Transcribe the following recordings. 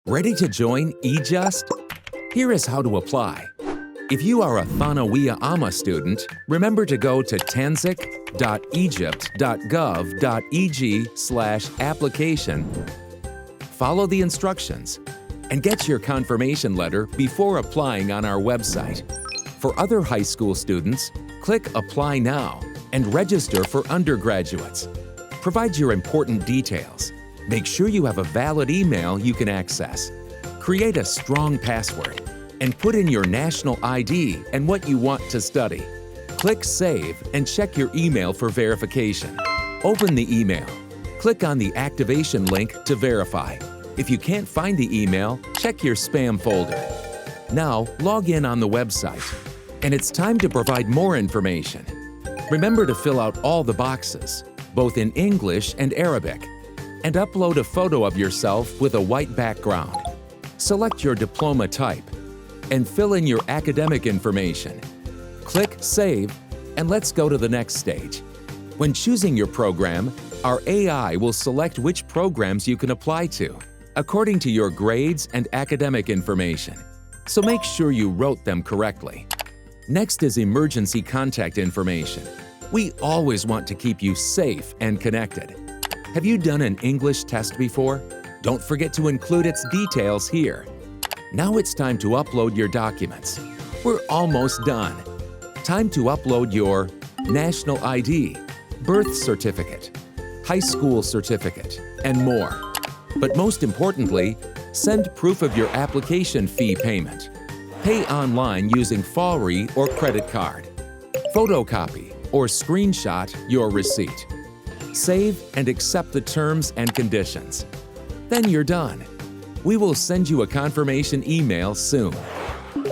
Ready to join EJUST? Here is how to apply. If you are a Thanawiya Ama student, remember to go to tanzik.egypt.gov.eg/application, follow the instructions, and get your confirmation letter before applying on our website. For other high school students, click Apply Now and register for undergraduates. Provide your important details. Make sure you have a valid email you can access. Create a strong password and put in your national ID and what you want to study. Click Save and check your email for verification. Open the email. Click on the activation link to verify. If you can't find the email, check your spam folder. Now, log in on the website. And it's time to provide more information. Remember to fill out all the boxes, both in English and Arabic, and upload a photo of yourself with a white background. Select your diploma type and fill in your academic information. Click Save and let's go to the next stage. When choosing your program, our AI will select which programs you can apply to according to your grades and academic information, so make sure you wrote them correctly. Next is emergency contact information. We always want to keep you safe and connected. Have you done an English test before? Don't forget to include its details here. Now it's time to upload your documents. We're almost done. Time to upload your national ID, birth certificate, high school certificate, and more. But most importantly, send proof of your application fee payment. Pay online using Fawry or credit card. Photocopy or screenshot your receipt. Save and accept the terms and conditions. Then you're done. We will send you a confirmation email soon.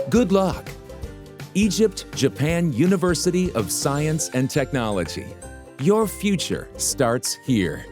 Good luck! Egypt, Japan University of Science and Technology. Your future starts here.